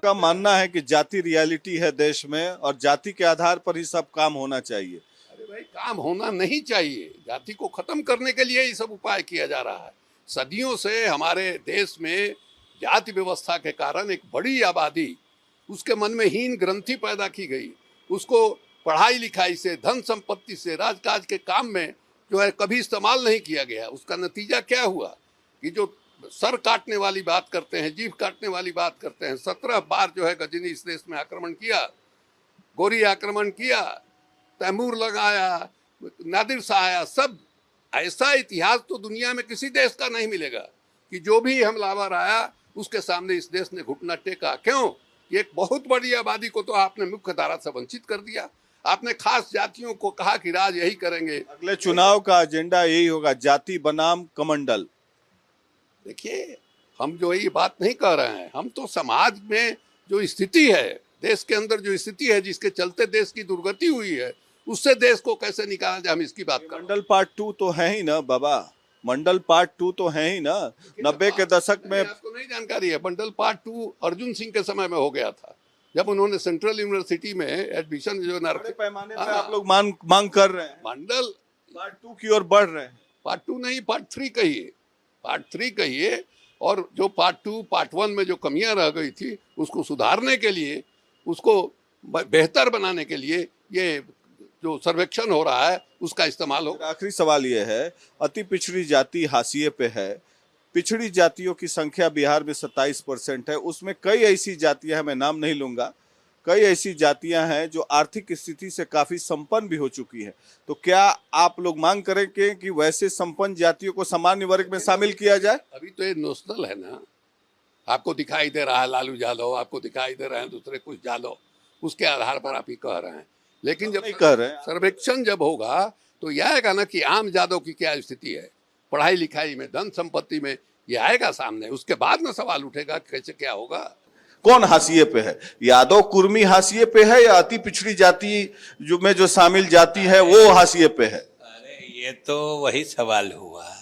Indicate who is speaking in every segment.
Speaker 1: का मानना है कि जाति रियलिटी है देश में और जाति के आधार पर ही सब काम होना चाहिए।
Speaker 2: अरे भाई, काम होना नहीं चाहिए। जाति को खत्म करने के लिए ये सब उपाय किया जा रहा है। सदियों से हमारे देश में जाति व्यवस्था के कारण एक बड़ी आबादी, उसके मन में हीन ग्रंथि पैदा की गई। उसको पढ़ाई लिखाई से, धन संपत्ति से, राजकाज के काम में जो है कभी इस्तेमाल नहीं किया गया। उसका नतीजा क्या हुआ कि जो सर काटने वाली बात करते हैं, जीभ काटने वाली बात करते हैं, 17 बार जो है गजनी इस देश में आक्रमण किया, गोरी आक्रमण किया, तैमूर लगाया, नादिर शाह आया, सब। ऐसा इतिहास तो दुनिया में किसी देश का नहीं मिलेगा कि जो भी हमलावर आया उसके सामने इस देश ने घुटना टेका। क्यों? एक बहुत बड़ी आबादी को तो आपने मुख्य धारा से वंचित कर दिया। आपने खास जातियों को कहा कि राज यही करेंगे।
Speaker 1: अगले चुनाव का एजेंडा यही होगा, जाति बनाम कमंडल।
Speaker 2: देखिए, हम जो ये बात नहीं कह रहे हैं, हम तो समाज में जो स्थिति है, देश के अंदर जो स्थिति है, जिसके चलते देश की दुर्गति हुई है, उससे देश को कैसे निकाला जाए, हम इसकी बात कर रहे हैं।
Speaker 1: मंडल पार्ट 2 तो है ही ना बाबा, मंडल पार्ट 2 तो है ही ना। 90 के दशक में
Speaker 2: आपको नहीं जानकारी है, मंडल पार्ट 2 अर्जुन सिंह के समय में हो गया था, जब उन्होंने सेंट्रल यूनिवर्सिटी में एडमिशन जो
Speaker 1: बड़े पैमाने पर आप लोग मांग कर रहे हैं।
Speaker 2: मंडल
Speaker 1: पार्ट 2 की ओर बढ़ रहे हैं।
Speaker 2: पार्ट 2 नहीं, पार्ट 3 कहिए, पार्ट 3 कहिए। और जो पार्ट 2, पार्ट 1 में जो कमियां रह गई थी, उसको सुधारने के लिए, उसको बेहतर बनाने के लिए ये जो सर्वेक्षण हो रहा है उसका इस्तेमाल हो।
Speaker 1: आखिरी सवाल ये है, अति पिछड़ी जाति हाशिए पे है। पिछड़ी जातियों की संख्या बिहार में 27% है। उसमें कई ऐसी जातियां हैं, मैं नाम नहीं लूंगा, कई ऐसी जातियां हैं जो आर्थिक स्थिति से काफी संपन्न भी हो चुकी है। तो क्या आप लोग मांग करेंगे कि वैसे संपन्न जातियों को सामान्य वर्ग में शामिल किया जाए?
Speaker 2: अभी तो ये नोशनल है ना। आपको दिखाई दे रहा है लालू यादव, आपको दिखाई दे रहे हैं दूसरे कुछ यादव, उसके आधार पर आप ही कह रहे हैं। लेकिन जब सर्वेक्षण जब होगा तो यह आएगा ना कि आम यादव की क्या स्थिति है, पढ़ाई लिखाई में, धन संपत्ति में, ये आएगा सामने। उसके बाद में सवाल उठेगा कैसे क्या होगा।
Speaker 1: कौन हाशिए पे है? यादव कुर्मी हाशिए पे है या अति पिछड़ी जाति जो शामिल जाति है वो हाशिए पे है?
Speaker 3: अरे ये तो वही सवाल हुआ।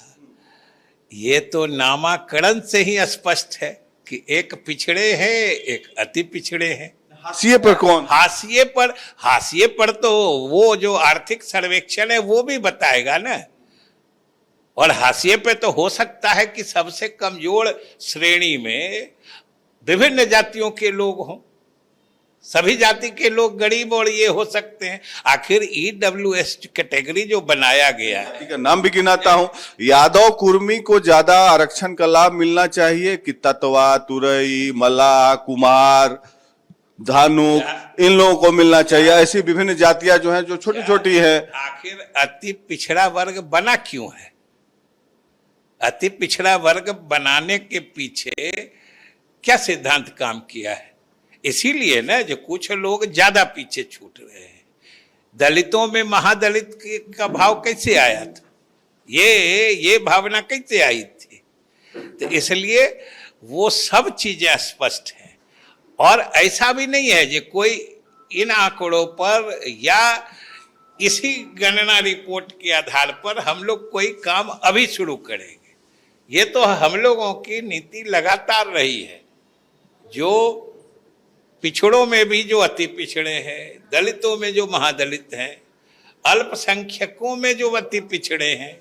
Speaker 3: ये तो नामाकरण से ही स्पष्ट है कि एक पिछड़े हैं, एक अति पिछड़े हैं।
Speaker 1: हाशिए पर कौन?
Speaker 3: हाशिए पर तो वो जो आर्थिक सर्वेक्षण है वो भी बताएगा ना। और हाशिए पे तो हो सकता है कि सबसे कमजोर श्रेणी में विभिन्न जातियों के लोग हों, सभी जाति के लोग गरीब और ये हो सकते हैं। आखिर EWS कैटेगरी जो बनाया गया है,
Speaker 1: का नाम भी गिनाता हूं, यादव कुर्मी को ज्यादा आरक्षण का लाभ मिलना चाहिए कि ततवा, तुरई, मल्लाह, कुमार, धानुक, इन लोगों को मिलना चाहिए? ऐसी विभिन्न जातियां जो हैं जो छोटी छोटी है।
Speaker 3: आखिर अति पिछड़ा वर्ग बना क्यों है? अति पिछड़ा वर्ग बनाने के पीछे क्या सिद्धांत काम किया है? इसीलिए ना जो कुछ लोग ज्यादा पीछे छूट रहे हैं। दलितों में महादलित का भाव कैसे आया था? ये भावना कैसे आई थी? तो इसलिए वो सब चीजें स्पष्ट हैं। और ऐसा भी नहीं है जो कोई इन आंकड़ों पर या इसी गणना रिपोर्ट के आधार पर हम लोग कोई काम अभी शुरू करेंगे। ये तो हम लोगों की नीति लगातार रही है। जो पिछड़ों में भी जो अति पिछड़े हैं, दलितों में जो महादलित हैं, अल्पसंख्यकों में जो अति पिछड़े हैं,